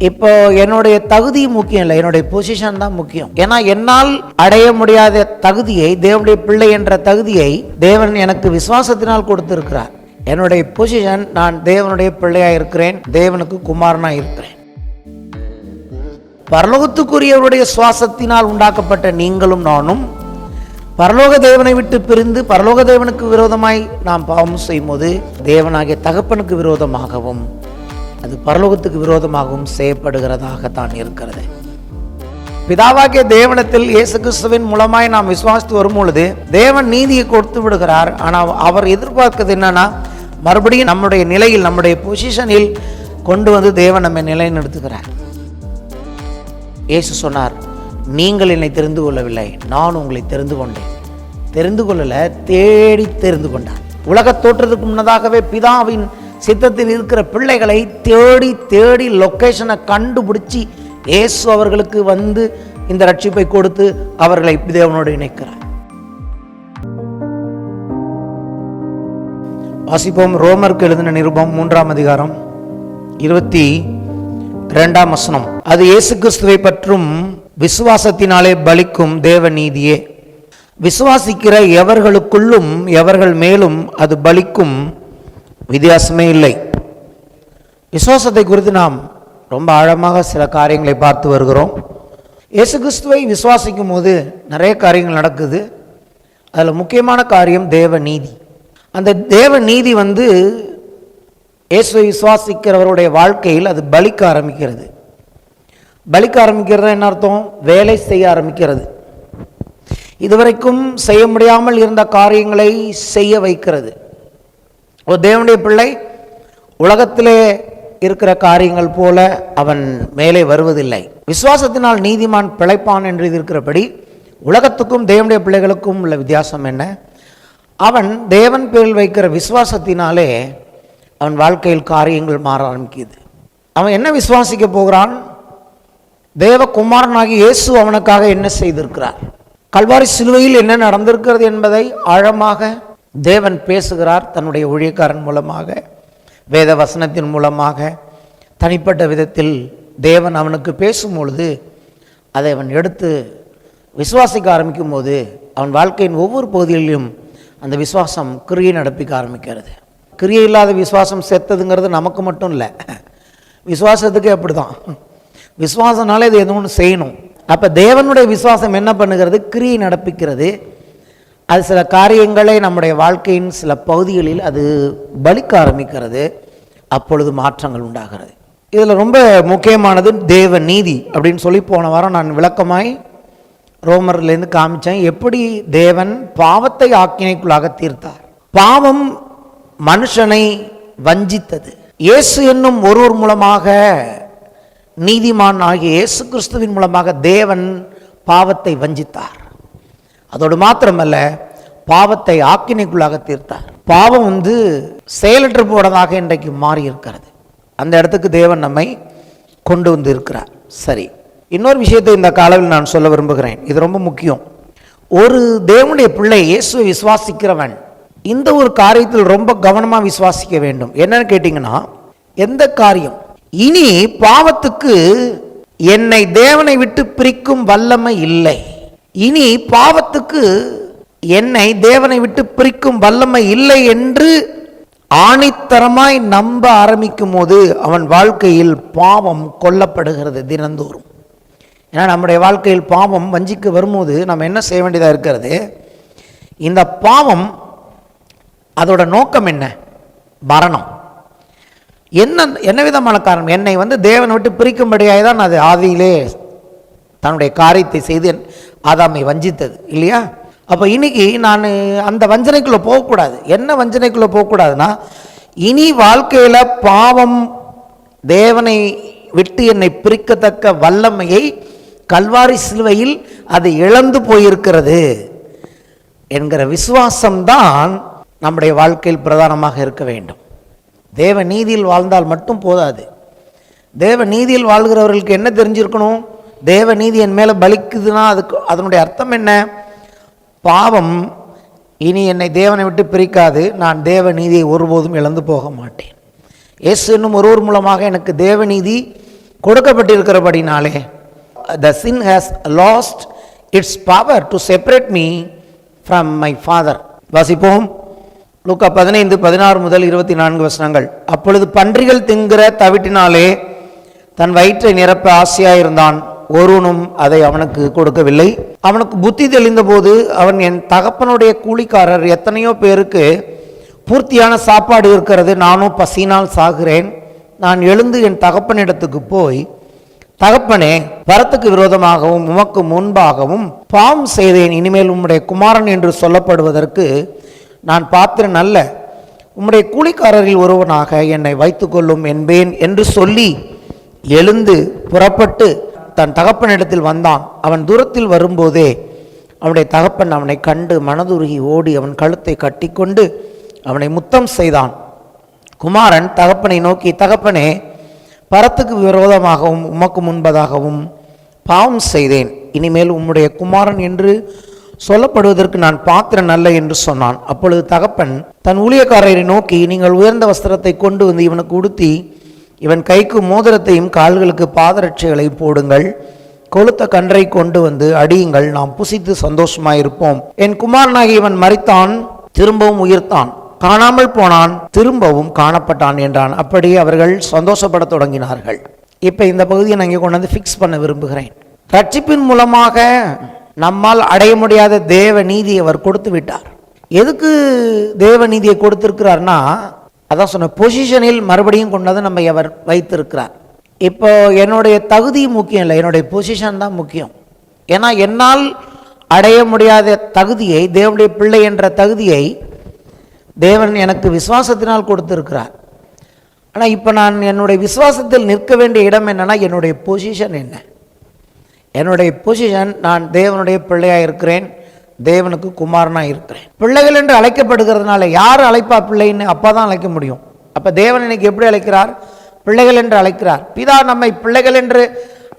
இப்போ என்னுடைய தகுதி முக்கியம் இல்லை, என்னுடைய பொசிஷன் தான் முக்கியம். ஏன்னா என்னால் அடைய முடியாத தகுதியை, தேவனுடைய பிள்ளை என்ற தகுதியை தேவன் எனக்கு விசுவாசத்தினால் கொடுத்திருக்கிறார். என்னுடைய பொசிஷன், நான் தேவனுடைய பிள்ளையா இருக்கிறேன், தேவனுக்கு குமாரனா இருக்கிறேன். பரலோகத்துக்குரியவருடைய சுவாசத்தினால் உண்டாக்கப்பட்ட நீங்களும் நானும் பரலோக தேவனை விட்டு பிரிந்து பரலோக தேவனுக்கு விரோதமாய் நாம் பாவம் செய்யும் போது தேவனாகிய தகப்பனுக்கு விரோதமாகவும் அது பரலோகத்துக்கு விரோதமாகவும் செய்யப்படுகிறதாகத்தான் இருக்கிறது. பிதாவாகிய தேவனத்தில் இயேசு கிறிஸ்துவின் மூலமாய் நாம் விசுவாசித்து வரும்பொழுது தேவன் நீதியை கொடுத்து விடுகிறார். ஆனால் அவர் எதிர்பார்க்கிறது என்னன்னா, மறுபடியும் நம்முடைய நிலையில், நம்முடைய பொசிஷனில் கொண்டு வந்து தேவன் நம்மை நிலைநிறுத்துகிறார். இயேசு சொன்னார், நீங்கள் என்னை தெரிந்து கொள்ளவில்லை, நான் உங்களை தெரிந்து கொண்டேன். தெரிந்து கொள்ளல, தேடி தெரிந்து கொண்டார். உலக தோற்றத்துக்கு முன்னதாகவே பிதாவின் சித்தத்தில் இருக்கிற பிள்ளைகளை தேடி தேடி லொக்கேஷனை கண்டுபிடிச்சி இயேசு அவர்களுக்கு வந்து இந்த ரட்சிப்பை கொடுத்து அவர்களை தேவனோடு இணைக்கிறார். வாசிப்போம். ரோமருக்கு எழுதின நிருபம் 3ஆம் அதிகாரம் 22ஆம் வசனம். அது இயேசு கிறிஸ்துவை பற்றும் விசுவாசத்தினாலே பலிக்கும் தேவ நீதியே. விசுவாசிக்கிற எவர்களுக்குள்ளும் எவர்கள் மேலும் அது பலிக்கும், வித்தியாசமே இல்லை. விசுவாசத்தை குறித்து நாம் ரொம்ப ஆழமாக சில காரியங்களை பார்த்து வருகிறோம். இயேசு கிறிஸ்துவை விசுவாசிக்கும் போது நிறைய காரியங்கள் நடக்குது. அதில் முக்கியமான காரியம் தேவ நீதி. அந்த தேவ நீதி இயேசுவை விசுவாசிக்கிறவருடைய வாழ்க்கையில் அது பலிக்க ஆரம்பிக்கிறது. பலிக்க ஆரம்பிக்கிறது என்ன அர்த்தம்? வேலை செய்ய ஆரம்பிக்கிறது. இதுவரைக்கும் செய்ய முடியாமல் இருந்த காரியங்களை செய்ய வைக்கிறது. ஒரு தேவனுடைய பிள்ளை உலகத்திலே இருக்கிற காரியங்கள் போல அவன் மேலே வருவதில்லை. விசுவாசத்தினால் நீதிமான் பிழைப்பான் என்று இருக்கிறபடி உலகத்துக்கும் தேவனுடைய பிள்ளைகளுக்கும் உள்ள வித்தியாசம் என்ன? அவன் தேவன் பேரில் வைக்கிற விசுவாசத்தினாலே அவன் வாழ்க்கையில் காரியங்கள் மாற ஆரம்பிக்குது. அவன் என்ன விசுவாசிக்க போகிறான்? தேவகுமாரனாகி இயேசு அவனுக்காக என்ன செய்திருக்கிறார், கல்வாரி சிலுவையில் என்ன நடந்திருக்கிறது என்பதை ஆழமாக தேவன் பேசுகிறார். தன்னுடைய ஊழியக்காரன் மூலமாக, வேத வசனத்தின் மூலமாக, தனிப்பட்ட விதத்தில் தேவன் அவனுக்கு பேசும்பொழுது அதை அவன் எடுத்து விசுவாசிக்க ஆரம்பிக்கும் போது அவன் வாழ்க்கையின் ஒவ்வொரு பகுதியிலும் அந்த விசுவாசம் கிரியை நடப்பிக்க ஆரம்பிக்கிறது. கிரியை இல்லாத விசுவாசம் செத்ததுங்கிறது நமக்கு மட்டும் இல்லை, விசுவாசத்துக்கே அப்படி தான். விசுவாசனாலே இது எதுவும் ஒன்று செய்யணும். அப்போ தேவனுடைய விசுவாசம் என்ன பண்ணுகிறது? கிரியை நடப்பிக்கிறது. அது சில காரியங்களை நம்முடைய வாழ்க்கையின் சில பகுதிகளில் அது பலிக்க ஆரம்பிக்கிறது. அப்பொழுது மாற்றங்கள் உண்டாகிறது. இதில் ரொம்ப முக்கியமானது தேவ நீதி அப்படின்னு சொல்லி போன வாரம் நான் விளக்கமாய் ரோமர்லேருந்து காமிச்சேன். எப்படி தேவன் பாவத்தை ஆக்கினைக்குள்ளாக தீர்த்தார். பாவம் மனுஷனை வஞ்சித்தது. இயேசு என்னும் ஒருவர் மூலமாக, நீதிமான் ஆகிய இயேசு கிறிஸ்துவின் மூலமாக தேவன் பாவத்தை வஞ்சித்தார். அதோடு மாத்திரமல்ல, பாவத்தை ஆக்கினைக்குள்ளாக தீர்த்தார். பாவம் செயலற்று போனதாக இன்றைக்கு மாறி இருக்கிறது. அந்த இடத்துக்கு தேவன் நம்மை கொண்டு வந்து இருக்கிறார். சரி, இன்னொரு விஷயத்தை இந்த காலவில் நான் சொல்ல விரும்புகிறேன். இது ரொம்ப முக்கியம். ஒரு தேவனுடைய பிள்ளை இயேசுவை விசுவாசிக்கிறவன் இந்த ஒரு காரியத்தில் ரொம்ப கவனமாக விசுவாசிக்க வேண்டும். என்னன்னு கேட்டிங்கன்னா, எந்த காரியம் இனி பாவத்துக்கு என்னை தேவனை விட்டு பிரிக்கும் வல்லமை இல்லை, இனி பாவத்துக்கு என்னை தேவனை விட்டு பிரிக்கும் வல்லமை இல்லை என்று ஆணித்தரமாய் நம்ப ஆரம்பிக்கும் போது அவன் வாழ்க்கையில் பாவம் கொல்லப்படுகிறது தினந்தோறும். ஏன்னா நம்முடைய வாழ்க்கையில் பாவம் வஞ்சிக்க வரும்போது நம்ம என்ன செய்ய வேண்டியதாக இருக்கிறது? இந்த பாவம் அதோட நோக்கம் என்ன? மரணம். என்ன விதமான காரணம்? என்னை தேவனை விட்டு பிரிக்கும்படியாக தான் அது ஆதியிலே தன்னுடைய காரியத்தை செய்து ஆதாமை வஞ்சித்தது இல்லையா? அப்போ இன்னைக்கு நான் அந்த வஞ்சனைக்குள்ளே போகக்கூடாது. என்ன வஞ்சனைக்குள்ளே போகக்கூடாதுன்னா, இனி வாழ்க்கையில் பாவம் தேவனை விட்டு என்னை பிரிக்கத்தக்க வல்லமையை கல்வாரி சிலுவையில் அது இழந்து போயிருக்கிறது என்கிற விசுவாசம்தான் நம்முடைய வாழ்க்கையில் பிரதானமாக இருக்க வேண்டும். தேவ நீதியில் வாழ்ந்தால் மட்டும் போதாது. தேவ நீதியில் வாழ்கிறவர்களுக்கு என்ன தெரிஞ்சிருக்கணும்? தேவ நீதி என் மேலே பலிக்குதுன்னா அதனுடைய அர்த்தம் என்ன? பாவம் இனி என்னை தேவனை விட்டு பிரிக்காது, நான் தேவ நீதியை ஒருபோதும் இழந்து போக மாட்டேன். இயேசு என்னும் ஒருவர் மூலமாக எனக்கு தேவ நீதி கொடுக்கப்பட்டிருக்கிறபடினாலே the sin has lost its power to separate me from my father. வாசிப்போம். லூக்கா 15:16 முதல் 24 வசனங்கள். அப்பொழுது பன்றிகள் தின்கிற தவிட்டினாலே தன் வயிற்றை நிரப்ப ஆசையாயிருந்தான். ஒருவனும் அதை அவனுக்கு கொடுக்கவில்லை. அவனுக்கு புத்தி தெளிந்த போது அவன், என் தகப்பனுடைய கூலிக்காரர் எத்தனையோ பேருக்கு பூர்த்தியான சாப்பாடு இருக்கிறது, நானும் பசியினால் சாகிறேன். நான் எழுந்து என் தகப்பனிடத்துக்கு போய், தகப்பனே, வரத்துக்கு விரோதமாகவும் உமக்கு முன்பாகவும் பாவம் செய்தேன். இனிமேல் உம்முடைய குமாரன் என்று சொல்லப்படுவதற்கு நான் பாத்திரன் அல்ல. உம்முடைய கூலிக்காரரில் ஒருவனாக என்னை வைத்துக்கொள்ளும் என்பேன் என்று சொல்லி எழுந்து புறப்பட்டு தன் தகப்பனிடத்தில் வந்தான். அவன் தூரத்தில் வரும்போதே அவனுடைய தகப்பன் அவனை கண்டு மனதுருகி ஓடி அவன் கழுத்தை கட்டிக்கொண்டு அவனை முத்தம் செய்தான். குமாரன் தகப்பனை நோக்கி, தகப்பனே, பரத்துக்கு விரோதமாகவும் உமக்கு முன்பதாகவும் பாவம் செய்தேன். இனிமேல் உம்முடைய குமாரன் என்று சொல்லப்படுவதற்கு நான் பாத்திரன் அல்ல என்று சொன்னான். அப்பொழுது தகப்பன் தன் ஊழியக்காரரை நோக்கி, நீங்கள் உயர்ந்த வஸ்திரத்தை கொண்டு வந்து இவனுக்கு உடுத்தி இவன் கைக்கு மோதிரத்தையும் கால்களுக்கு பாதரட்சைகளை போடுங்கள். கொளுத்த கன்றை கொண்டு வந்து அடியுங்கள், நாம் புசித்து சந்தோஷமாயிருப்போம். என் குமாரனாகி இவன் மரித்தான், திரும்பவும் உயிர்த்தான், காணாமல் போனான், திரும்பவும் காணப்பட்டான் என்றான். அப்படியே அவர்கள் சந்தோஷப்பட தொடங்கினார்கள். இப்போ இந்த பகுதியை நான் இங்கே கொண்டு வந்து ஃபிக்ஸ் பண்ண விரும்புகிறேன். ரட்சிப்பின் மூலமாக நம்மால் அடைய முடியாத தேவ நீதியை அவர் கொடுத்து விட்டார். எதுக்கு தேவ நீதியை கொடுத்திருக்கிறார்னா, அதான் சொன்ன பொசிஷனில் மறுபடியும் கொண்டது நம்ம அவர் வைத்திருக்கிறார். இப்போ என்னுடைய தகுதி முக்கியம் இல்லை, என்னுடைய பொசிஷன் தான் முக்கியம். ஏன்னா என்னால் அடைய முடியாத தகுதியை, தேவனுடைய பிள்ளை என்ற தகுதியை தேவன் எனக்கு விசுவாசத்தினால் கொடுத்திருக்கிறார். ஆனால் இப்போ நான் என்னுடைய விசுவாசத்தில் நிற்க வேண்டிய இடம் என்னன்னா, என்னுடைய பொசிஷன் என்ன? என்னுடைய பொசிஷன், நான் தேவனுடைய பிள்ளையாக இருக்கிறேன், தேவனுக்கு குமாரனாக இருக்கிறேன். பிள்ளைகள் என்று அழைக்கப்படுகிறதுனால யார் அழைப்பா பிள்ளைன்னு? அப்பா தான் அழைக்க முடியும். அப்போ தேவன் இன்னைக்கு எப்படி அழைக்கிறார்? பிள்ளைகள் என்று அழைக்கிறார். பிதா நம்மை பிள்ளைகள் என்று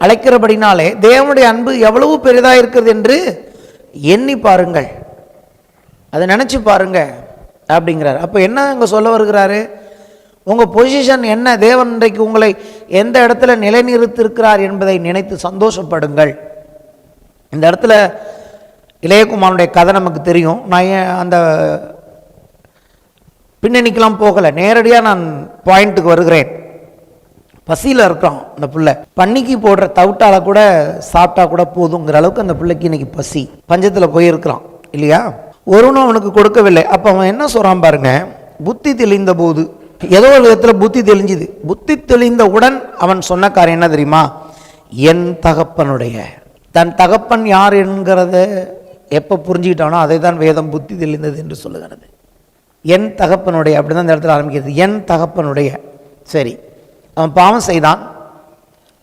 அழைக்கிறபடினாலே தேவனுடைய அன்பு எவ்வளவு பெரிதாக இருக்கிறது என்று எண்ணி பாருங்கள், அதை நினச்சி பாருங்க அப்படிங்கிறார். அப்போ என்ன இங்கே சொல்ல வருகிறாரு? உங்கள் பொசிஷன் என்ன? தேவன் இன்றைக்கு உங்களை எந்த இடத்துல நிலைநிறுத்திருக்கிறார் என்பதை நினைத்து சந்தோஷப்படுங்கள். இந்த இடத்துல இளையகுமாரனுடைய கதை நமக்கு தெரியும். நான் அந்த பின்னணிக்கெல்லாம் போகலை, நேரடியாக நான் பாயிண்ட்டுக்கு வருகிறேன். பசியில் இருக்கான் அந்த பிள்ளை. பன்னிக்கு போடுற தவிட்டால கூட சாப்பிட்டா கூட போதுங்கிற அளவுக்கு அந்த பிள்ளைக்கு இன்னைக்கு பசி, பஞ்சத்தில் போயிருக்கிறான் இல்லையா? ஒருவனும் அவனுக்கு கொடுக்கவில்லை. அப்போ அவன் என்ன சொல்கிறான் பாருங்க, புத்தி தெளிந்த போது, ஏதோ ஒரு விதத்தில் புத்தி தெளிஞ்சுது. புத்தி தெளிந்தவுடன் அவன் சொன்ன காரியம் என்ன தெரியுமா? என் தகப்பனுடைய, தன் தகப்பன் யார் என்கிறத எப்போ புரிஞ்சுக்கிட்டானோ அதை தான் வேதம் புத்தி தெளிந்தது என்று சொல்லுகிறது. என் தகப்பனுடைய, அப்படி தான் இந்த இடத்துல ஆரம்பிக்கிறது. என் தகப்பனுடைய. சரி, அவன் பாவம் செய்தான்,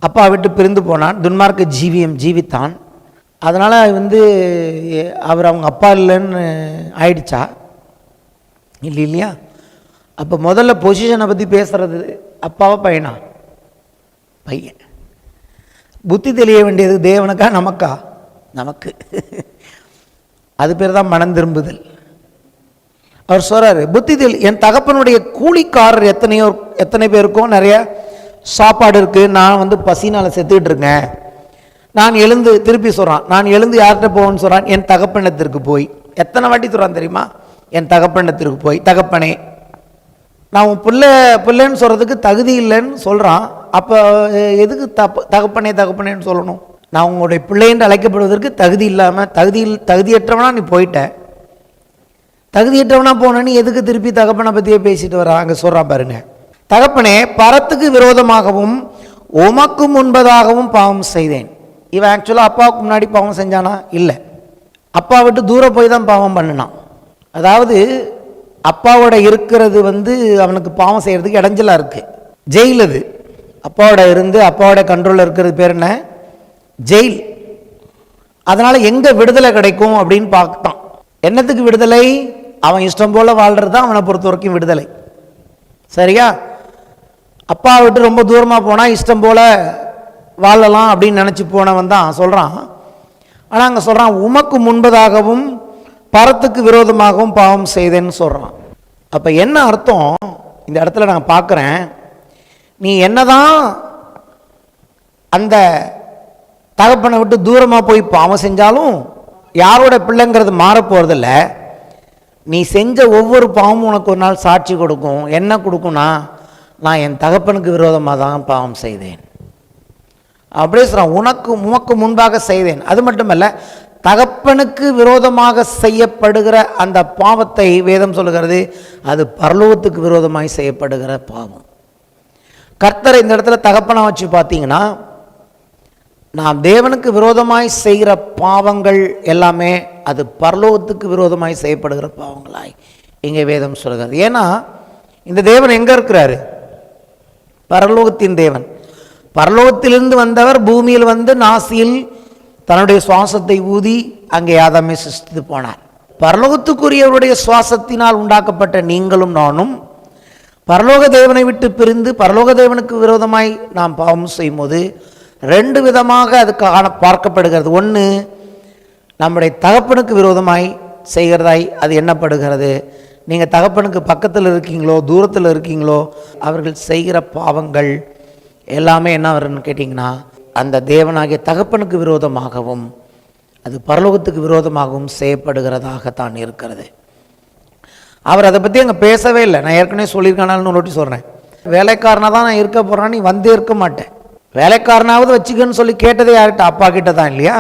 அப்பா விட்டு பிரிந்து போனான், துன்மார்க்க ஜீவித்தான். அதனால் அவர் அவங்க அப்பா இல்லைன்னு ஆயிடுச்சா? இல்லையா? அப்போ முதல்ல பொசிஷனை பற்றி பேசுறது அப்பாவா பையனா? பையன். புத்தி தெளிய வேண்டியது தேவனுக்கா நமக்கா? நமக்கு. அது பேர் தான் மனம் திரும்புதல். அவர் சொல்றாரு, புத்தி தெளி, என் தகப்பனுடைய கூலிக்காரர் எத்தனை பேருக்கும் நிறைய சாப்பாடு இருக்கு, நான் பசினால செத்துக்கிட்டு இருக்கேன். நான் எழுந்து, திருப்பி சொல்றான், நான் எழுந்து யார்கிட்ட போவேன்னு சொல்றான்? என் தகப்பனத்திற்கு போய். எத்தனை வாட்டி சொல்றான் தெரியுமா? என் தகப்பனத்திற்கு போய். தகப்பனே, நான் உன் பிள்ளைன்னு சொல்றதுக்கு தகுதி இல்லைன்னு சொல்றான். அப்போ எதுக்கு தகப்பனேன்னு சொல்லணும்? நான் உங்களுடைய பிள்ளை என்று அழைக்கப்படுவதற்கு தகுதி இல்லாமல், தகுதியற்றவனா நீ போயிட்ட. தகுதியற்றவனா போன நீ எதுக்கு திருப்பி தகப்பனை பற்றியே பேசிட்டு வரா? அங்கே சொல்றா பாருங்க, தகப்பனே, பரத்துக்கு விரோதமாகவும் உமக்கு முன்பதாகவும் பாவம் செய்தேன். இவன் ஆக்சுவலாக அப்பாவுக்கு முன்னாடி பாவம் செஞ்சானா? இல்லை, அப்பா விட்டு தூரம் போய் தான் பாவம் பண்ணினான். அதாவது அப்பாவோட இருக்கிறது அவனுக்கு பாவம் செய்கிறதுக்கு இடைஞ்சலாக இருக்குது. ஜெயில் அது. அப்பாவோட இருந்து அப்பாவோட கண்ட்ரோலில் இருக்கிறது பேர் என்ன? ஜெயில். அதனால் எங்கே விடுதலை கிடைக்கும் அப்படின்னு பார்த்தான். என்னத்துக்கு விடுதலை? அவன் இஷ்டம் போல் வாழ்கிறது தான் அவனை பொறுத்த வரைக்கும் விடுதலை. சரியா? அப்பா விட்டு ரொம்ப தூரமாக போனால் இஷ்டம் போல் வாழலாம் அப்படின்னு நினச்சி போனவன் தான் சொல்கிறான். ஆனால் அங்கே சொல்கிறான், உமக்கு முன்பதாகவும் பரத்துக்கு விரோதமாகவும் பாவம் செய்தேன்னு சொல்கிறான். அப்போ என்ன அர்த்தம்? இந்த இடத்துல நான் பார்க்குறேன், நீ என்னதான் அந்த தகப்பனை விட்டு தூரமாக போய் பாவம் செஞ்சாலும் யாரோட பிள்ளைங்கிறது மாறப்போகிறதில்ல. நீ செஞ்ச ஒவ்வொரு பாவமும் உனக்கு ஒரு நாள் சாட்சி கொடுக்கும். என்ன கொடுக்கும்னா, நான் என் தகப்பனுக்கு விரோதமாக தான் பாவம் செய்தேன் அப்படியே சொல்கிறான். உமக்கு முன்பாக செய்தேன். அது மட்டுமல்ல, தகப்பனுக்கு விரோதமாக செய்யப்படுகிற அந்த பாவத்தை வேதம் சொல்லுகிறது, அது பரலோகத்துக்கு விரோதமாய் செய்யப்படுகிற பாவம். கர்த்தரை இந்த இடத்துல தகப்பனா வச்சு பார்த்தீங்கன்னா, நாம் தேவனுக்கு விரோதமாய் செய்கிற பாவங்கள் எல்லாமே அது பரலோகத்துக்கு விரோதமாய் செய்யப்படுகிற பாவங்களாய் இங்கே வேதம் சொல்கிறது. ஏன்னா இந்த தேவன் எங்கே இருக்கிறாரு? பரலோகத்தின் தேவன். பரலோகத்திலிருந்து வந்தவர் பூமியில் வந்து நாசியில் தன்னுடைய சுவாசத்தை ஊதி அங்கே ஆதாமை சிருஷ்டித்து போனார். பரலோகத்துக்குரியவருடைய சுவாசத்தினால் உண்டாக்கப்பட்ட நீங்களும் நானும் பரலோக தேவனை விட்டு பிரிந்து பரலோக தேவனுக்கு விரோதமாய் நாம் பாவம் செய்யும் போது ரெண்டு விதமாக அது பார்க்கப்படுகிறது. ஒன்று, நம்முடைய தகப்பனுக்கு விரோதமாய் செய்கிறதாய் அது எண்ணப்படுகிறது. நீங்கள் தகப்பனுக்கு பக்கத்தில் இருக்கீங்களோ தூரத்தில் இருக்கீங்களோ, அவர்கள் செய்கிற பாவங்கள் எல்லாமே என்ன வரும்னு கேட்டிங்கன்னா, அந்த தேவனாகிய தகப்பனுக்கு விரோதமாகவும் அது பரலோகத்துக்கு விரோதமாகவும் செய்யப்படுகிறதாகத்தான் இருக்கிறது. அவர் அதை பற்றி அங்கே பேசவே இல்லை. நான் ஏற்கனவே சொல்லியிருக்கானாலும் நோட்டி சொல்கிறேன், வேலைக்காரனாக தான் நான் இருக்க போகிறேன், நீ வந்தே இருக்க மாட்டேன், வேலைக்காரனாவது வச்சுக்கன்னு சொல்லி கேட்டதே யார்கிட்ட? அப்பா கிட்ட தான் இல்லையா?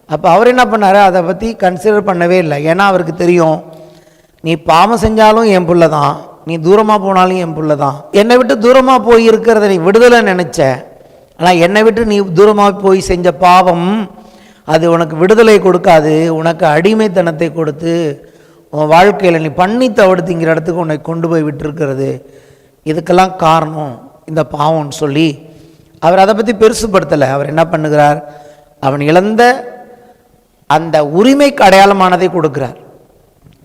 அப்போ அவர் என்ன பண்ணார்? அதை பற்றி கன்சிடர் பண்ணவே இல்லை. ஏன்னா அவருக்கு தெரியும், நீ பாவம் செஞ்சாலும் என் புள்ள தான், நீ தூரமாக போனாலும் என் புள்ள தான். என்னை விட்டு தூரமாக போய் இருக்கிறத நீ விடுதலை நினச்ச, ஆனால் என்னை விட்டு நீ தூரமாக போய் செஞ்ச பாவம் அது உனக்கு விடுதலை கொடுக்காது, உனக்கு அடிமைத்தனத்தை கொடுத்து உன் வாழ்க்கையில் நீ பண்ணி தவிடுத்திங்கிற இடத்துக்கு உன்னை கொண்டு போய் விட்டுருக்கிறது. இதுக்கெல்லாம் காரணம் இந்த பாவம்னு சொல்லி அவர் அதை பற்றி பெருசுப்படுத்தலை. அவர் என்ன பண்ணுகிறார்? அவன் இழந்த அந்த உரிமைக்கு அடையாளமானதை கொடுக்கிறார்.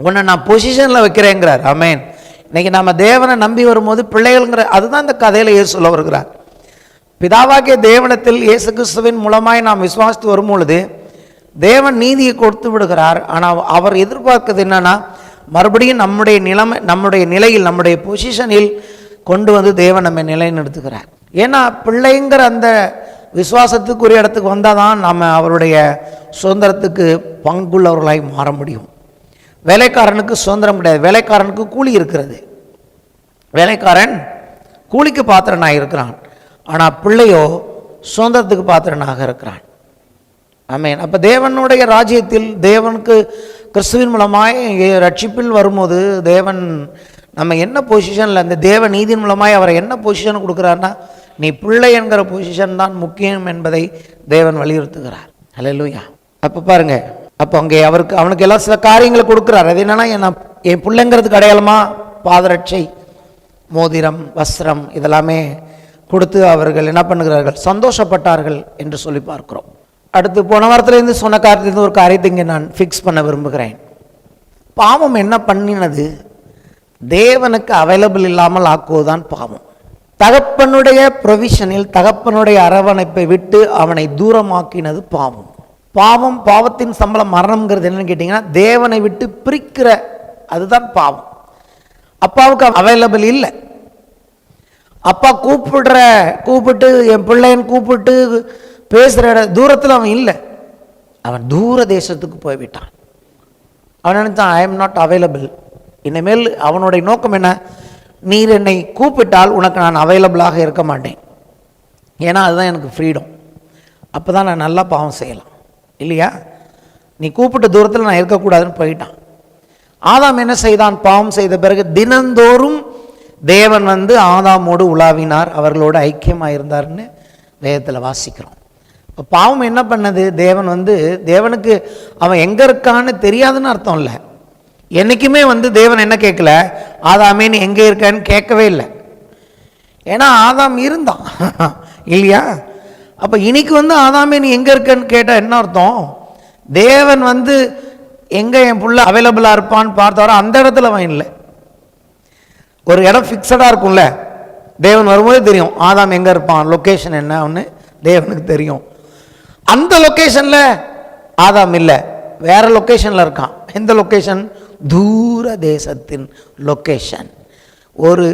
உன்னை நான் பொசிஷனில் வைக்கிறேங்கிறார். ஆமேன். இன்னைக்கு நம்ம தேவனை நம்பி வரும்போது பிள்ளைகள்ங்கிற அதுதான் இந்த கதையில் இயேசு சொல்ல வருகிறார். பிதாவாகிய தேவனத்தில் இயேசு கிறிஸ்துவின் மூலமாய் நாம் விசுவாசித்து வரும்பொழுது தேவன் நீதியை கொடுத்து விடுகிறார். ஆனால் அவர் எதிர்பார்க்கிறது என்னன்னா, மறுபடியும் நம்முடைய நிலையில் நம்முடைய பொசிஷனில் கொண்டு வந்து தேவன் நம்ம நிலைநிறுத்துகிறார். ஏன்னா பிள்ளைங்கிற அந்த விசுவாசத்துக்குரிய இடத்துக்கு வந்தால் தான் நம்ம அவருடைய சுதந்திரத்துக்கு பங்குள்ளவர்களாய் மாற முடியும். வேலைக்காரனுக்கு சுதந்திரம் கிடையாது, வேலைக்காரனுக்கு கூலி இருக்கிறது. வேலைக்காரன் கூலிக்கு பாத்திரனாக இருக்கிறான், ஆனால் பிள்ளையோ சுதந்திரத்துக்கு பாத்திரனாக இருக்கிறான். ஆமென். அப்போ தேவனுடைய ராஜ்யத்தில் தேவனுக்கு கிறிஸ்துவின் மூலமாய் ரட்சிப்பில் வரும்போது தேவன் நம்ம என்ன பொசிஷனில், அந்த தேவ நீதியின் மூலமாய் அவரை என்ன பொசிஷன் கொடுக்குறாருன்னா, நீ பிள்ளை என்கிற பொசிஷன் தான் முக்கியம் என்பதை தேவன் வலியுறுத்துகிறார். அல்லேலூயா. அப்போ பாருங்க, அப்போ அங்கே அவனுக்கு எல்லாம் சில காரியங்களை கொடுக்குறார். அது என்னன்னா, என் பிள்ளைங்கிறதுக்கு அடையாளமாக பாதரட்சை, மோதிரம், வஸ்திரம் இதெல்லாமே கொடுத்து அவர்கள் என்ன பண்ணுகிறார்கள்? சந்தோஷப்பட்டார்கள் என்று சொல்லி பார்க்கிறோம். அடுத்து போன வாரத்திலேருந்து சொன்ன காரியத்திலிருந்து ஒரு காரியத்தை இங்கே நான் ஃபிக்ஸ் பண்ண விரும்புகிறேன். பாவம் என்ன பண்ணினது? தேவனுக்கு அவைலபிள் இல்லாமல் ஆக்குவதுதான் பாவம். தகப்பனுடைய ப்ரொவிஷனில் தகப்பனுடைய அரவணைப்பை விட்டு அவனை தூரமாக்கினது பாவம். பாவத்தின் சம்பளம் மரணம்ங்கிறது என்னன்னு கேட்டிங்கன்னா, தேவனை விட்டு பிரிக்கிற அதுதான் பாவம். அப்பாவுக்கு அவைலபிள் இல்லை. அப்பா கூப்பிட்டு என் பிள்ளைன்னு கூப்பிட்டு பேசுகிற தூரத்தில் அவன் இல்லை, அவன் தூர தேசத்துக்கு போய்விட்டான். அவன் நினைச்சான், ஐ எம் நாட் அவைலபிள். இனிமேல் அவனுடைய நோக்கம் என்ன? நீர் என்னை கூப்பிட்டால் உனக்கு நான் அவைலபிளாக இருக்க மாட்டேன், ஏன்னா அதுதான் எனக்கு ஃப்ரீடம், அப்போ தான் நான் நல்லா பாவம் செய்யலாம் இல்லையா? நீ கூப்பிட்ட தூரத்தில் நான் இருக்கக்கூடாதுன்னு போயிட்டான். ஆதாம் என்ன செய்தான்? பாவம் செய்த பிறகு தினந்தோறும் தேவன் வந்து ஆதாமோடு உலாவினார், அவர்களோடு ஐக்கியமாக இருந்தார்னு வேதத்தில் வாசிக்கிறோம். இப்போ பாவம் என்ன பண்ணது? தேவன் வந்து தேவனுக்கு அவன் எங்கே இருக்கான்னு தெரியாதுன்னு அர்த்தம் இல்லை. என்றைக்குமே வந்து தேவன் என்ன கேட்கல, ஆதாமே நீ எங்கே இருக்கான்னு கேட்கவே இல்லை. ஏன்னா ஆதாம் இருந்தான் இல்லையா? அப்போ இன்னைக்கு வந்து ஆதாமே நீ எங்கே இருக்கன்னு கேட்டால் என்ன அர்த்தம்? தேவன் வந்து எங்கே என் புள்ள அவைலபிளாக இருப்பான்னு பார்த்தாரோ அந்த இடத்துல அவன் இல்லை. ஒரு இடம் ஃபிக்ஸடாக இருக்கும்ல, தேவன் வரும்போது தெரியும் ஆதாம் எங்கே இருப்பான், லொக்கேஷன் என்ன ஒன்று தேவனுக்கு தெரியும். அந்த லொக்கேஷனில் ஆதாம் இல்லை, வேற லொக்கேஷனில் இருக்கான். எந்த லொக்கேஷன்? தூர தேசத்தின் லொக்கேஷன். ஒரு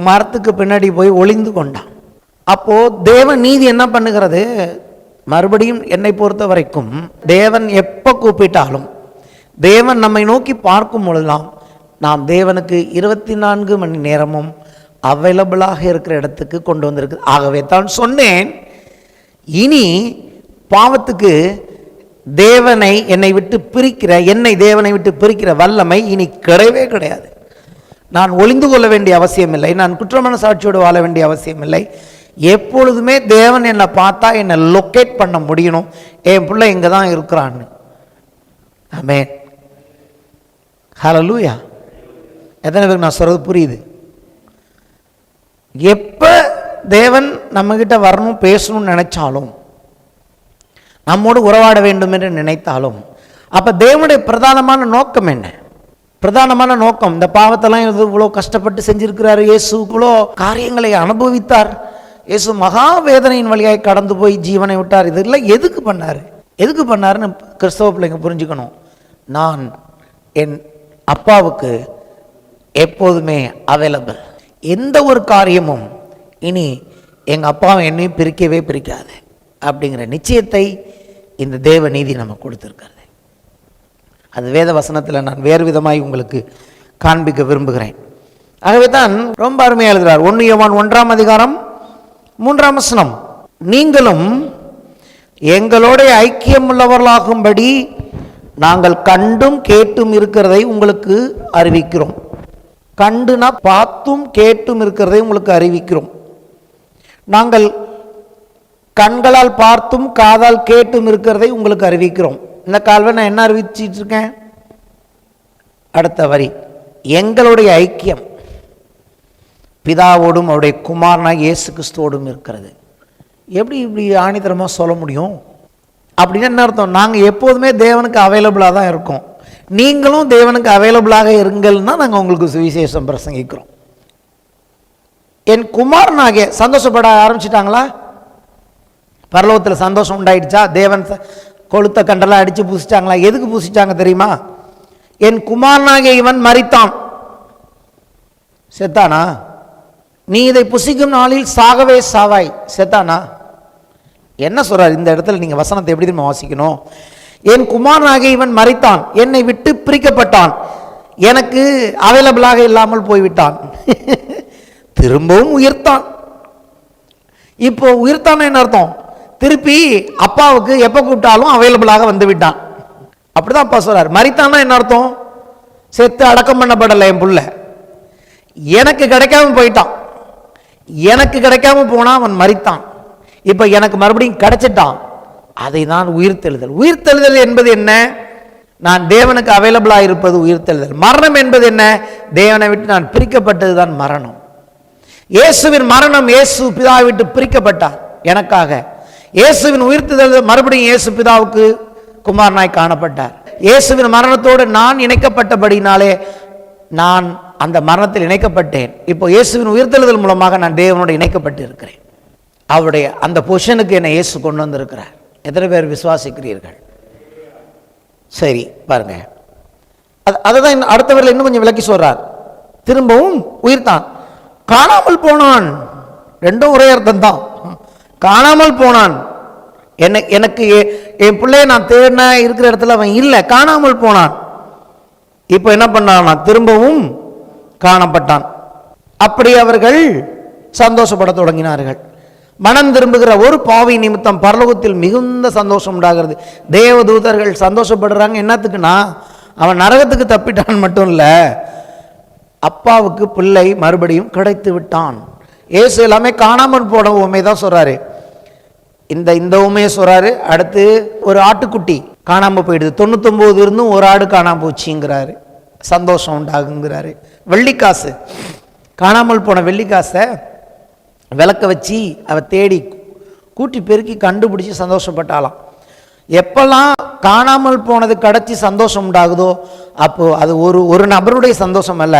மரத்துக்கு பின்னாடி போய் ஒளிந்து கொண்டான். அப்போ தேவ நீதி என்ன பண்ணுகிறது? மறுபடியும் என்னை பொறுத்த வரைக்கும் தேவன் எப்போ கூப்பிட்டாலும், தேவன் நம்மை நோக்கி பார்க்கும் பொழுதெல்லாம் நாம் தேவனுக்கு 24 மணி நேரமும் அவைலபிளாக இருக்கிற இடத்துக்கு கொண்டு வந்திருக்கு. ஆகவே தான் சொன்னேன், இனி பாவத்துக்கு என்னை தேவனை விட்டு பிரிக்கிற வல்லமை இனி கிடையவே கிடையாது. நான் ஒளிந்து கொள்ள வேண்டிய அவசியம் இல்லை, நான் குற்றமான சாட்சியோடு வாழ வேண்டிய அவசியம் இல்லை. எப்பொழுதுமே தேவன் என்னை பார்த்தா என்னை லொக்கேட் பண்ண முடியணும், என் பிள்ளை இங்கே தான் இருக்கிறான்னு. ஆமென், ஹல்லேலூயா. எத்தனை பேருக்கு நான் சொல்றது புரியுது? எப்போ தேவன் நம்மகிட்ட வரணும், பேசணும்னு நினைச்சாலும், நம்மோடு உறவாட வேண்டும் என்று நினைத்தாலும், அப்போ தேவனுடைய பிரதானமான நோக்கம் என்ன? பிரதானமான நோக்கம், இந்த பாவத்தெல்லாம் இவ்வளோ கஷ்டப்பட்டு செஞ்சிருக்கிறாரு இயேசு, இவ்வளோ காரியங்களை அனுபவித்தார் இயேசு, மகா வேதனையின் வழியாய் கடந்து போய் ஜீவனை விட்டார். இதெல்லாம் எதுக்கு பண்ணாருன்னு கிறிஸ்தவ பிள்ளைங்க புரிஞ்சுக்கணும். நான் என் அப்பாவுக்கு எப்போதுமே அவைலபிள். எந்த ஒரு காரியமும் இனி எங்கள் அப்பாவை என்னையும் பிரிக்காது அப்படிங்கிற நிச்சயத்தை இந்த தேவ நீதி நம்ம கொடுத்துருக்கிறது. அது வேத வசனத்தில் நான் வேறு விதமாய் உங்களுக்கு காண்பிக்க விரும்புகிறேன். ஆகவே தான் ரொம்ப அருமையாக எழுதுகிறார். 1 யோவான் 1:3 நீங்களும் எங்களோட ஐக்கியம் உள்ளவர்களாகும்படி நாங்கள் கண்டும் கேட்டும் இருக்கிறதை உங்களுக்கு அறிவிக்கிறோம். கண்டுனா பார்த்தும் கேட்டும் இருக்கிறதை உங்களுக்கு அறிவிக்கிறோம். நாங்கள் கண்களால் பார்த்தும் காதால் கேட்டும் இருக்கிறதை உங்களுக்கு அறிவிக்கிறோம். இந்த கால்வை நான் என்ன அறிவிச்சிட்டு இருக்கேன்? அடுத்த வரி, எங்களுடைய ஐக்கியம் பிதாவோடும் அவருடைய குமாரனாக இயேசு கிறிஸ்துவோடும் இருக்கிறது. எப்படி இப்படி ஆணித்தரமாக சொல்ல முடியும்? அப்படின்னு என்ன அர்த்தம்? நாங்கள் எப்போதுமே தேவனுக்கு அவைலபிளாக தான் இருக்கோம், நீங்களும் தேவனுக்கு அவைலபிளாக இருங்கள்னா நாங்கள் உங்களுக்கு சுவிசேஷம் பிரசங்கிக்கிறோம். என் குமாரனாக சந்தோஷப்பட ஆரம்பிச்சிட்டாங்களா? பரலோகத்தில் சந்தோஷம் உண்டாயிடுச்சா? தேவன் கொளுத்த கண்டெல்லாம் அடித்து பூசிட்டாங்களா? எதுக்கு பூசிட்டாங்க தெரியுமா? என் குமாரனாக இவன் மரித்தான். செத்தானா? நீ இதை புசிக்கும் நாளில் சாகவே சாவாய். செத்தானா? என்ன சொல்றார் இந்த இடத்துல? நீங்க வசனத்தை எப்படி தெரியுமா வாசிக்கணும்? என் குமாரனாக இவன் மரித்தான், என்னை விட்டு பிரிக்கப்பட்டான், எனக்கு அவைலபிளாக இல்லாமல் போய்விட்டான், திரும்பவும் உயிர்த்தான். இப்போ உயிர்த்தான் என்ன அர்த்தம்? திருப்பி அப்பாவுக்கு எப்போ கூப்பிட்டாலும் அவைலபிளாக வந்து விட்டான். அப்படிதான் அப்பா சொல்றார். மரித்தான்னா என்ன அர்த்தம்? செத்து அடக்கம் பண்ணப்படலை என் புள்ள, எனக்கு கிடைக்காம போயிட்டான். எனக்கு கிடைக்காம போனா அவன் மரித்தான், இப்போ எனக்கு மறுபடியும் கிடைச்சிட்டான். அதை தான் உயிர்த்தெழுதல். உயிர்த்தெழுதல் என்பது என்ன? நான் தேவனுக்கு அவைலபிளாக இருப்பது உயிர்த்தெழுதல். மரணம் என்பது என்ன? தேவனை விட்டு நான் பிரிக்கப்பட்டது தான் மரணம். இயேசுவின் மரணம், இயேசு பிதாவை விட்டு பிரிக்கப்பட்டார் எனக்காக. இயேசுவின் உயிர்த்தெழுதல், மறுபடியும் இயேசு பிதாவுக்கு குமாரனாய் காணப்பட்டார். இயேசுவின் மரணத்தோடு நான் இணைக்கப்பட்டபடினாலே நான் அந்த மரணத்தில் இணைக்கப்பட்டேன். இப்போ இயேசுவின் உயிர்த்தெழுதல் மூலமாக நான் தேவனோடு இணைக்கப்பட்டு இருக்கிறேன். அவருடைய அந்த பொசிஷனுக்கு என்னை இயேசு கொண்டு வந்திருக்கிறார். எத்தனை பேர் விசுவாசிக்கிறீர்கள்? சரி பாருங்க, அதுதான் அடுத்தவர்கள் இன்னும் கொஞ்சம் விளக்கி சொல்றார். திரும்பவும் உயிர்த்தான், காணாமல் போனான். ரெண்டும் ஒரே அர்த்தம் தான். காணாமல் போனான். எனக்கு என் பிள்ளைய நான் தேடின இருக்கிற இடத்துல அவன் இல்லை, காணாமல் போனான். இப்போ என்ன பண்ணான்? திரும்பவும் காணப்பட்டான். அப்படி அவர்கள் சந்தோஷப்பட தொடங்கினார்கள். மனம் திரும்புகிற ஒரு பாவி நிமித்தம் பரலோகத்தில் மிகுந்த சந்தோஷம் உண்டாகிறது. தேவதூதர்கள் சந்தோஷப்படுறாங்க. என்னத்துக்குன்னா, அவன் நரகத்துக்கு தப்பிட்டான் மட்டும் இல்லை, அப்பாவுக்கு பிள்ளை மறுபடியும் கிடைத்து விட்டான். இயேசு எல்லாமே காணாமல் போன உண்மை தான் சொல்றாரு. இந்த உண்மையை சொல்றாரு. அடுத்து ஒரு ஆட்டுக்குட்டி காணாமல் போயிடுது, 99 இருந்தும் ஒரு ஆடு காணாமல் போச்சுங்கிறாரு, சந்தோஷம் உண்டாகுங்கிறாரு. வெள்ளிக்காசு, காணாமல் போன வெள்ளிக்காசை விளக்க வச்சு அவ தேடி கூட்டி பெருக்கி கண்டுபிடிச்சி சந்தோஷப்பட்டாலாம். எப்பெல்லாம் காணாமல் போனது கிடைச்சி சந்தோஷம் உண்டாகுதோ அப்போ அது ஒரு நபருடைய சந்தோஷம் அல்ல,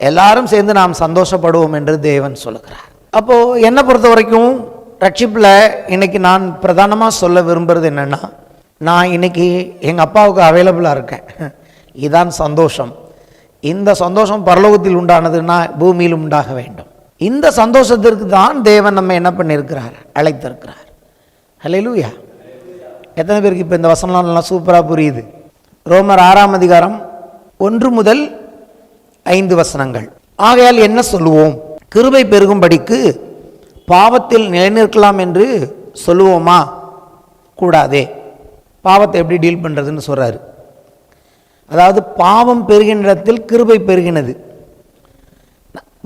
எல்லாரும் சேர்ந்து நாம் சந்தோஷப்படுவோம் என்று தேவன் சொல்லுகிறார். அப்போ என்னை பொறுத்த வரைக்கும் ரட்சிப்பில் இன்னைக்கு நான் பிரதானமாக சொல்ல விரும்புறது என்னன்னா, நான் இன்னைக்கு எங்கள் அப்பாவுக்கு அவைலபிளாக இருக்கேன். இதுதான் சந்தோஷம். இந்த சந்தோஷம் பரலோகத்தில் உண்டானதுன்னா பூமியிலும் உண்டாக வேண்டும். இந்த சந்தோஷத்திற்கு தான் தேவன் நம்ம என்ன பண்ணியிருக்கிறார், அழைத்திருக்கிறார். ஹல்லேலூயா. எத்தனை பேருக்கு இப்போ இந்த வசனம் நல்லா சூப்பராக புரியுது? ரோமர் 6ஆம் அதிகாரம் 1 முதல் 5 வசனங்கள். ஆகையால் என்ன சொல்லுவோம்? கிருபை பெருகும்படிக்கு பாவத்தில் நிலைநிற்கலாம் என்று சொல்லுவோமா? கூடாதே. பாவத்தை எப்படி டீல் பண்ணுறதுன்னு சொல்கிறாரு. அதாவது பாவம் பெருகின்ற இடத்தில் கிருபை பெருகினது.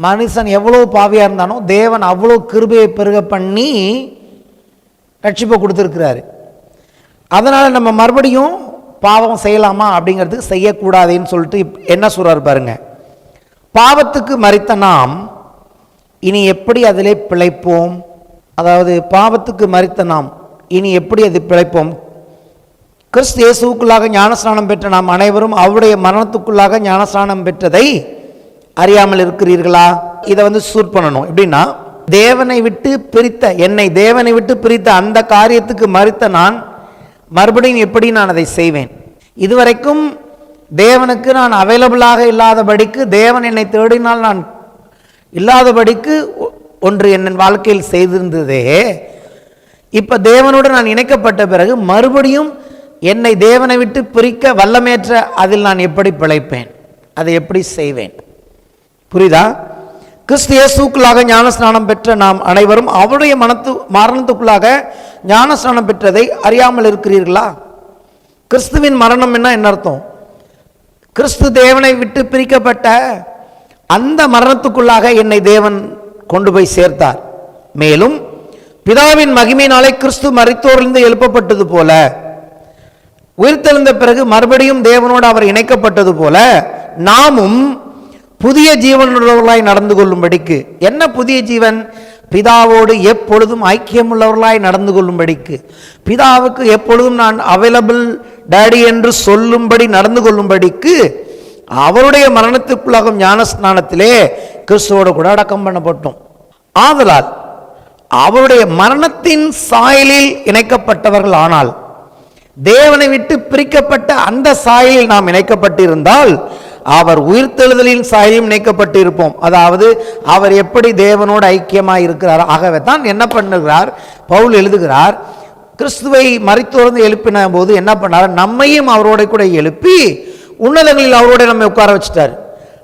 மனுஷன் எவ்வளோ பாவியாக இருந்தானோ தேவன் அவ்வளோ கிருபையை பெருக பண்ணி ரட்சிப்பை கொடுத்துருக்கிறாரு. அதனால் நம்ம மறுபடியும் பாவம் செய்யலாமா அப்படிங்கிறதுக்கு செய்யக்கூடாதுன்னு சொல்லிட்டு என்ன சொல்கிறார் பாருங்க. பாவத்துக்கு மரித்த நாம் இனி எப்படி அதிலே பிழைப்போம்? அதாவது பாவத்துக்கு மரித்த நாம் இனி எப்படி அது பிழைப்போம்? கிறிஸ்து இயேசுவுக்குள்ளாக ஞானஸ்நானம் பெற்ற நாம் அனைவரும் அவருடைய மரணத்துக்குள்ளாக ஞானஸ்நானம் பெற்றதை அறியாமல் இருக்கிறீர்களா? இதை சூட் பண்ணணும். எப்படின்னா, தேவனை விட்டு பிரித்த என்னை தேவனை விட்டு பிரித்த அந்த காரியத்துக்கு மரித்த நான் மறுபடியும் எப்படி நான் அதை செய்வேன்? இதுவரைக்கும் தேவனுக்கு நான் அவைலபிளாக இல்லாதபடிக்கு, தேவன் என்னை தேடினால் நான் இல்லாதபடிக்கு ஒன்று என் வாழ்க்கையில் செய்திருந்ததே, இப்போ தேவனோடு நான் இணைக்கப்பட்ட பிறகு மறுபடியும் என்னை தேவனை விட்டு பிரிக்க வல்லமேற்ற அதில் நான் எப்படி பிழைப்பேன்? அதை எப்படி செய்வேன்? புரியுதா? கிறிஸ்து இயேசுவுக்குள்ளாக ஞானஸ்நானம் பெற்ற நாம் அனைவரும் அவருடைய மரணத்துக்குள்ளாக ஞானஸ்நானம் பெற்றதை அறியாமல் இருக்கிறீர்களா? கிறிஸ்துவின் மரணம் என்ன அர்த்தம்? கிறிஸ்து தேவனை விட்டு பிரிக்கப்பட்ட அந்த மரணத்துக்குள்ளாக என்னை தேவன் கொண்டு போய் சேர்த்தார். மேலும் பிதாவின் மகிமையினாலே கிறிஸ்து மரித்தோரிலிருந்து எழுப்பப்பட்டது போல, உயிர்த்தெழுந்த பிறகு மறுபடியும் தேவனோடு அவர் இணைக்கப்பட்டது போல, நாமும் புதிய ஜீவனுள்ளவர்களாய் நடந்து கொள்ளும்படிக்கு. என்ன புதிய ஜீவன்? பிதாவோடு எப்பொழுதும் ஐக்கியமுள்ளவர்களாய் நடந்து கொள்ளும்படிக்கு, பிதாவுக்கு எப்பொழுதும் நான் அவைலபிள் டாடி என்று சொல்லும்படி நடந்து கொள்ளும்படிக்கு அவருடைய மரணத்துக்குள்ளாகும் ஞானஸ்நானத்திலே கிறிஸ்துவோடு கூட அடக்கம் பண்ணப்பட்டோம். ஆதலால் அவருடைய மரணத்தின் சாயலில் இணைக்கப்பட்டவர்கள் ஆனால், தேவனை விட்டு பிரிக்கப்பட்ட அந்த சாயலில் நாம் இணைக்கப்பட்டிருந்தால் அவர் உயிர்த்தெழுதலின் சாயலில் இணைக்கப்பட்டிருப்போம். அதாவது அவர் எப்படி தேவனோடு ஐக்கியமாக இருக்கிறார். ஆகவே தான் என்ன பண்ணுகிறார் பவுல் எழுதுகிறார், கிறிஸ்துவை மரித்தோர்ந்து எழுப்பின போது என்ன பண்ணார்? நம்மையும் அவரோட கூட எழுப்பி உன்னதங்களில் அவரோட நம்ம உட்கார வச்சுட்டார்.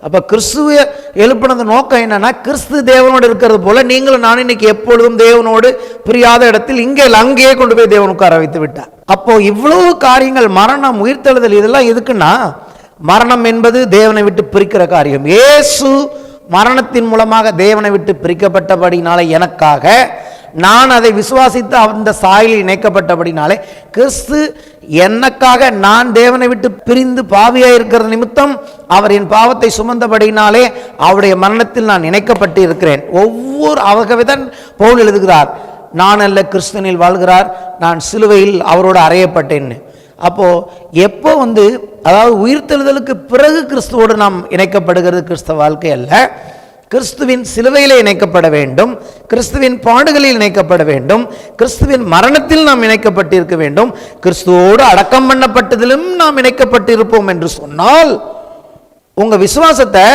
அப்போ கிறிஸ்துவ எழுப்பினது நோக்கம் என்னன்னா, கிறிஸ்து தேவனோடு இருக்கிறது போல நீங்களும் நான் இன்னைக்கு எப்பொழுதும் தேவனோடு பிரியாத இடத்தில் அங்கேயே கொண்டு போய் தேவன் உட்கார வைத்து விட்டார். அப்போ இவ்வளவு காரியங்கள், மரணம், உயிர்த்தெழுதல், இதெல்லாம் எதுக்குன்னா, மரணம் என்பது தேவனை விட்டு பிரிக்கிற காரியம். இயேசு மரணத்தின் மூலமாக தேவனை விட்டு பிரிக்கப்பட்டபடினாலே எனக்காக, நான் அதை விசுவாசித்து அந்த சாயலில் இணைக்கப்பட்டபடினாலே, கிறிஸ்து எனக்காக நான் தேவனை விட்டு பிரிந்து பாவியாக இருக்கிற நிமித்தம் அவர் என் பாவத்தை சுமந்தபடினாலே அவருடைய மரணத்தில் நான் இணைக்கப்பட்டு இருக்கிறேன். ஆகவே தான் பவுல் எழுதுகிறார், நான் அல்ல கிறிஸ்துவில் வாழ்கிறார், நான் சிலுவையில் அவரோடு அறையப்பட்டேன்னு. அப்போ எப்போ அதாவது உயிர்த்தெழுதலுக்கு பிறகு கிறிஸ்துவோடு நாம் இணைக்கப்படுகிறது கிறிஸ்தவ வாழ்க்கை அல்ல. கிறிஸ்துவின் சிலுவையிலே இணைக்கப்பட வேண்டும், கிறிஸ்துவின் பாடுகளில் இணைக்கப்பட வேண்டும், கிறிஸ்துவின் மரணத்தில் நாம் இணைக்கப்பட்டிருக்க வேண்டும், கிறிஸ்துவோடு அடக்கம் பண்ணப்பட்டதிலும் நாம் இணைக்கப்பட்டிருப்போம் என்று சொன்னால், உங்க விசுவாசத்தை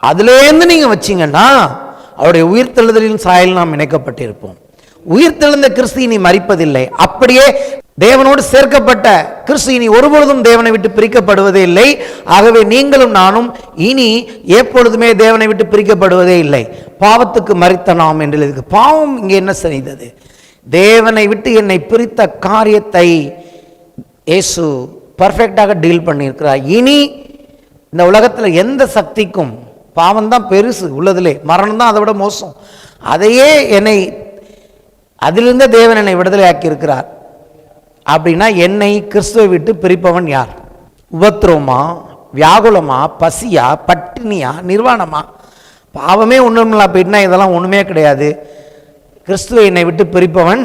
அதிலேருந்து நீங்க வச்சீங்கன்னா அவருடைய உயிர்த்தெழுதலின் சாயலில் நாம் இணைக்கப்பட்டிருப்போம். உயிர்த்தெழுந்த கிறிஸ்து இனி மரிப்பதில்லை. அப்படியே தேவனோடு சேர்க்கப்பட்ட கிறிஸ்து இனி ஒருபொழுதும் தேவனை விட்டு பிரிக்கப்படுவதே இல்லை. ஆகவே நீங்களும் நானும் இனி எப்பொழுதுமே தேவனை விட்டு பிரிக்கப்படுவதே இல்லை. பாவத்துக்கு மரித்த நாம் என்று இருக்கு. பாவம் இங்கே என்ன செய்தது? தேவனை விட்டு என்னை பிரித்த காரியத்தை இயேசு பர்ஃபெக்டாக டீல் பண்ணியிருக்கிறார். இனி இந்த உலகத்தில் எந்த சக்திக்கும், பாவம் தான் பெருசு உள்ளதிலே, மரணம் தான் அதை விட மோசம், அதையே அதிலிருந்தே தேவன் என்னை விடுதலை ஆக்கி இருக்கிறார். அப்படின்னா என்னை கிறிஸ்துவை விட்டு பிரிப்பவன் யார்? உபத்திரவமா, வியாகுலமா, பசியா, பட்டினியா, நிர்வாணமா? பாவமே ஒன்றுமில்லா போயிட்டுனா இதெல்லாம் ஒன்றுமே கிடையாது. கிறிஸ்துவை என்னை விட்டு பிரிப்பவன்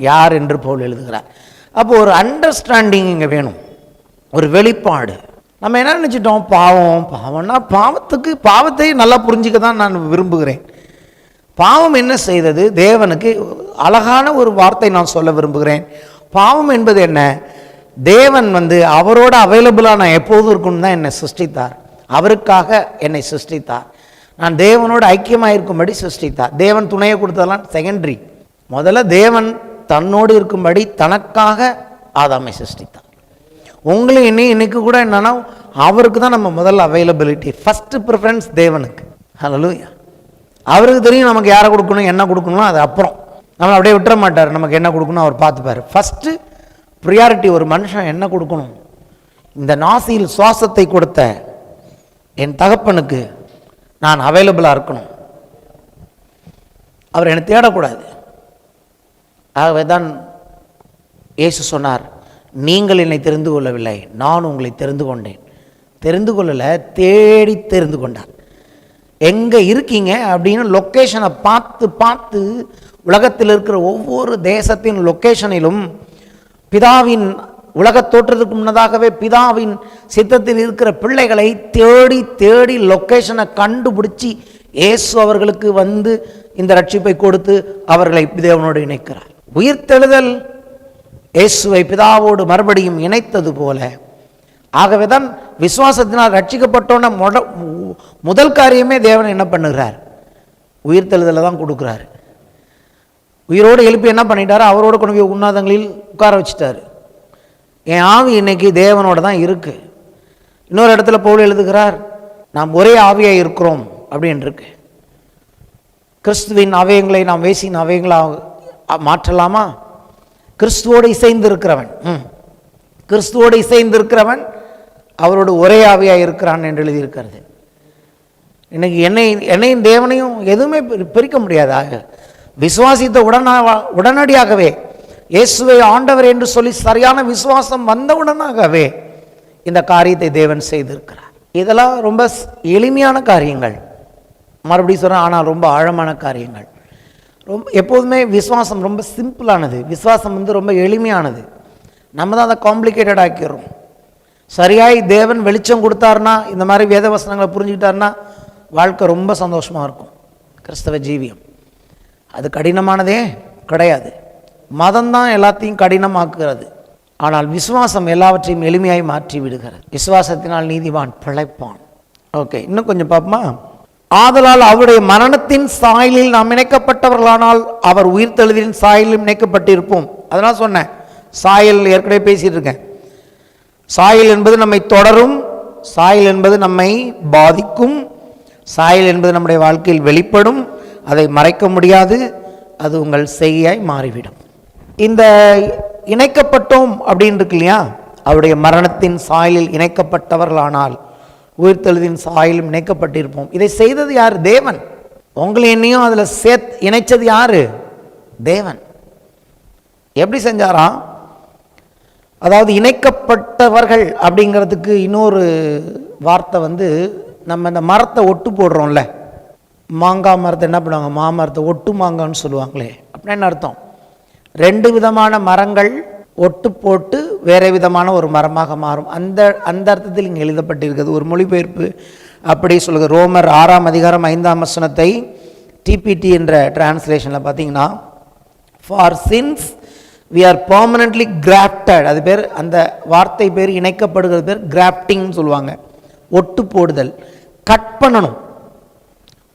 யார் என்று பவுல் எழுதுகிறார். அப்போ ஒரு அண்டர்ஸ்டாண்டிங் இங்கே வேணும், ஒரு வெளிப்பாடு. நம்ம என்ன நினச்சிட்டோம்? பாவம்னா பாவத்தை நல்லா புரிஞ்சிக்க தான் நான் விரும்புகிறேன். பாவம் என்ன செய்தது? தேவனுக்கு அழகான ஒரு வார்த்தை நான் சொல்ல விரும்புகிறேன். பாவம் என்பது என்ன? தேவன் அவரோட அவைலபிளாக நான் எப்போதும் இருக்கணும் தான் என்னை சிருஷ்டித்தார். அவருக்காக என்னை சிருஷ்டித்தார். நான் தேவனோடு ஐக்கியமாக இருக்கும்படி சிருஷ்டித்தார். தேவன் துணையை கொடுத்ததெல்லாம் செகண்டரி. முதல்ல தேவன் தன்னோடு இருக்கும்படி தனக்காக ஆதாமை சிருஷ்டித்தார். உங்களும் இன்னைக்கு கூட என்னன்னா அவருக்கு தான் நம்ம முதல்ல அவைலபிலிட்டி, ஃபர்ஸ்ட் ப்ரிஃபரன்ஸ் தேவனுக்கு. ஹல்லேலூயா. அவருக்கு தெரியும் நமக்கு யாரை கொடுக்கணும் என்ன கொடுக்கணும், அது அப்புறம் நம்ம அப்படியே விட்டுற மாட்டார். நமக்கு என்ன கொடுக்கணும் அவர் பார்த்துப்பார். ஃபஸ்ட்டு ப்ரியாரிட்டி ஒரு மனுஷன் என்ன கொடுக்கணும். இந்த நாசியில் சுவாசத்தை கொடுத்த என் தகப்பனுக்கு நான் அவைலபிளாக இருக்கணும். அவர் என்னை தேடக்கூடாது. ஆகவே தான் இயேசு சொன்னார், நீங்கள் என்னை தெரிந்து கொள்ளவில்லை, நான் உங்களை தெரிந்து கொண்டேன். தெரிந்து கொள்ளலை, தேடி தெரிந்து கொண்டார். எங்கே இருக்கீங்க அப்படின்னு லொக்கேஷனை பார்த்து பார்த்து உலகத்தில் இருக்கிற ஒவ்வொரு தேசத்தின் லொக்கேஷனிலும் பிதாவின் உலகத் தோற்றத்துக்கு முன்னதாகவே பிதாவின் சித்தத்தில் இருக்கிற பிள்ளைகளை தேடி தேடி லொக்கேஷனை கண்டுபிடிச்சி இயேசு அவர்களுக்கு வந்து இந்த ரட்சிப்பை கொடுத்து அவர்களை தேவனோடு இணைக்கிறார். உயிர்த்தெழுதல் இயேசுவை பிதாவோடு மறுபடியும் இணைத்தது போல. ஆகவே தான் விசுவாசத்தினால் ரட்சிக்கப்பட்டோன்னா முதல் காரியமே தேவன் என்ன பண்ணுகிறார், உயிர்த்தெழுதலை தான் கொடுக்குறாரு. உயிரோடு எழுப்பி என்ன பண்ணிட்டாரு, அவரோடு கொண்டு போய் உன்னதங்களில் உட்கார வச்சுட்டாரு. என் ஆவி இன்னைக்கு தேவனோட தான் இருக்கு. இன்னொரு இடத்துல பவுல் எழுதுகிறார், நாம் ஒரே ஆவியாக இருக்கிறோம் அப்படின்னு இருக்கு. கிறிஸ்துவின் அவயங்களை நாம் வேசின் அவயங்களாக மாற்றலாமா? கிறிஸ்துவோடு இசைந்திருக்கிறவன் கிறிஸ்துவோடு இசைந்திருக்கிறவன் அவரோடு ஒரே ஆவியாக இருக்கிறான் என்று எழுதியிருக்கிறது. இன்னைக்கு என்னையும் தேவனையும் எதுவுமே பிரிக்க முடியாதாக. விசுவாசித்த உடனடியாகவே இயேசுவை ஆண்டவர் என்று சொல்லி சரியான விசுவாசம் வந்தவுடனாகவே இந்த காரியத்தை தேவன் செய்திருக்கிறார். இதெல்லாம் ரொம்ப எளிமையான காரியங்கள், மறுபடியும் சொல்கிறேன், ஆனால் ரொம்ப ஆழமான காரியங்கள். ரொம்ப எப்போதுமே விசுவாசம் ரொம்ப சிம்பிளானது, விசுவாசம் ரொம்ப எளிமையானது. நம்ம தான் அதை காம்ப்ளிகேட்டட் ஆக்கிடுறோம். சரியாய் தேவன் வெளிச்சம் கொடுத்தாருன்னா, இந்த மாதிரி வேத வசனங்களை புரிஞ்சுக்கிட்டாருன்னா வாழ்க்கை ரொம்ப சந்தோஷமாக இருக்கும். கிறிஸ்தவ ஜீவியம் அது கடினமானதே கிடையாது. மதம்தான் எல்லாத்தையும் கடினமாக்குகிறது. ஆனால் விசுவாசம் எல்லாவற்றையும் எளிமையாய் மாற்றி விடுகிறது. விசுவாசத்தினால் நீதிமான் பிழைப்பான். ஓகே, இன்னும் கொஞ்சம் பார்ப்போமா? ஆதலால் அவருடைய மரணத்தின் சாயலில் நாம் இணைக்கப்பட்டவர்களானால் அவர் உயிர்த்தெழுதலின் சாயலிலும் இணைக்கப்பட்டிருப்போம். அதனால் சொன்னேன், சாயல் ஏற்கனவே பேசிட்டு இருக்கேன். சாயல் என்பது நம்மை தொடரும், சாயல் என்பது நம்மை பாதிக்கும், சாயல் என்பது நம்முடைய வாழ்க்கையில் வெளிப்படும், அதை மறைக்க முடியாது, அது உங்கள் செய்யாய் மாறிவிடும். இந்த இணைக்கப்பட்டோம் அப்படின்னு இருக்கு இல்லையா, அவருடைய மரணத்தின் சாயலில் இணைக்கப்பட்டவர்களானால் உயிர்த்தெழுதின் சாயலும் இணைக்கப்பட்டிருப்போம். இதை செய்தது யார்? தேவன். உங்களை என்னையும் அதில் இணைச்சது யாரு? தேவன். எப்படி செஞ்சாராம்? அதாவது இணைக்கப்பட்டவர்கள் அப்படிங்கிறதுக்கு இன்னொரு வார்த்தை நம்ம இந்த மரத்தை ஒட்டு போடுறோம்ல, மாங்காய் மரத்தை என்ன பண்ணுவாங்க, மாமரத்தை ஒட்டு மாங்கான்னு சொல்லுவாங்களே. அப்படின்னா என்ன அர்த்தம்? ரெண்டு விதமான மரங்கள் ஒட்டு போட்டு வேறு விதமான ஒரு மரமாக மாறும். அந்த அர்த்தத்தில் இங்கே எழுதப்பட்டிருக்கிறது. ஒரு மொழிபெயர்ப்பு அப்படி சொல்லுங்க. ரோமர் 6ஆம் அதிகாரம் 5ஆம் வசனத்தை டிபிடி என்ற டிரான்ஸ்லேஷனில் பார்த்தீங்கன்னா, for since we are permanently grafted, அது பேர், அந்த வார்த்தை பேர் இணைக்கப்படுகிறது பேர் கிராஃப்டிங்னு சொல்லுவாங்க. ஒட்டு போடுதல், கட் பண்ணணும்.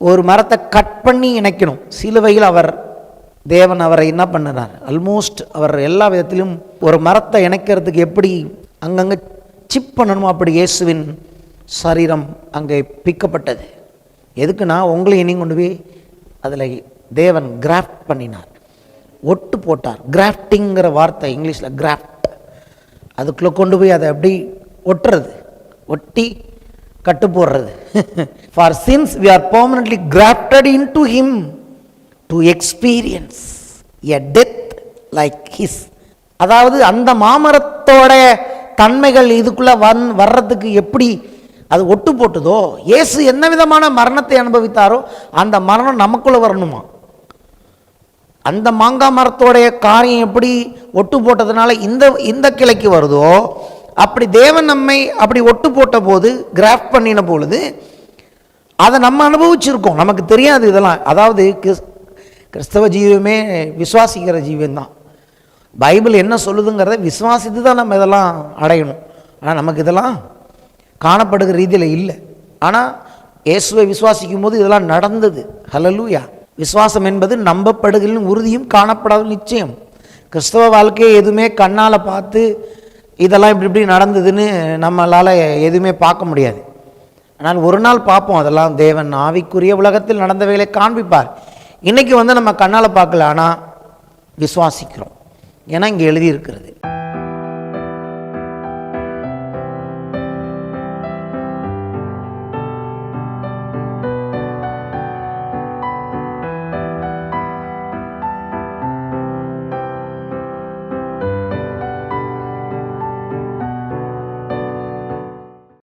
ஒரு மரத்தை கட் பண்ணி இணைக்கணும். சிலுவையில் தேவன் அவரை என்ன பண்ணுறார், ஆல்மோஸ்ட் அவர் எல்லா விதத்திலும் ஒரு மரத்தை இணைக்கிறதுக்கு எப்படி அங்கங்கே சிப் பண்ணணுமோ அப்படி இயேசுவின் சரீரம் அங்கே பிக்கப்பட்டது. எதுக்குன்னா உங்களை என்னையும் கொண்டு போய் அதில் தேவன் கிராஃப்ட் பண்ணினார், ஒட்டு போட்டார். கிராஃப்டிங்கிற வார்த்தை இங்கிலீஷில் கிராஃப்ட், அதுக்குள்ளே கொண்டு போய் அதை அப்படி ஒட்டுறது, ஒட்டி கட்டு போடுறது. For since we are permanently grafted into him to experience a death like his. அதாவது அந்த மாமரத்தோட தன்மைகள் இதுக்குள்ள வர்றதுக்கு எப்படி அது ஒட்டு போட்டுதோ, இயேசு என்ன விதமான மரணத்தை அனுபவித்தாரோ அந்த மரணம் நமக்குள்ள வரணுமா. அந்த மாங்காய் மரத்தோடைய காரியம் எப்படி ஒட்டு போட்டதுனால இந்த கிளைக்கு வருதோ, அப்படி தேவன் நம்மை அப்படி ஒட்டு போட்ட போது, கிராஃப்ட் பண்ணின பொழுது அதை நம்ம அனுபவிச்சிருக்கோம், நமக்கு தெரியாது இதெல்லாம். அதாவது கிறிஸ்தவ ஜீவமே விசுவாசிக்கிற ஜீவன்தான். பைபிள் என்ன சொல்லுதுங்கிறத விசுவாசித்து தான் நம்ம இதெல்லாம் அடையணும். ஆனால் நமக்கு இதெல்லாம் காணப்படுகிற ரீதியில் இல்லை. ஆனால் இயேசுவை விசுவாசிக்கும் போது இதெல்லாம் நடந்தது. ஹல்லேலூயா. விசுவாசம் என்பது நம்பப்படுகளின் உறுதியும் காணப்படாத நிச்சயம். கிறிஸ்தவ வாழ்க்கையை எதுவுமே கண்ணால் பார்த்து இதெல்லாம் இப்படி நடந்ததுன்னு நம்மளால் எதுவுமே பார்க்க முடியாது. ஆனால் ஒரு நாள் பார்ப்போம். அதெல்லாம் தேவன் ஆவிக்குரிய உலகத்தில் நடந்தவைகளை காண்பிப்பார். இன்றைக்கி நம்ம கண்ணால் பார்க்கல, ஆனால் விசுவாசிக்கிறோம். ஏன்னா இங்கே எழுதியிருக்கிறது.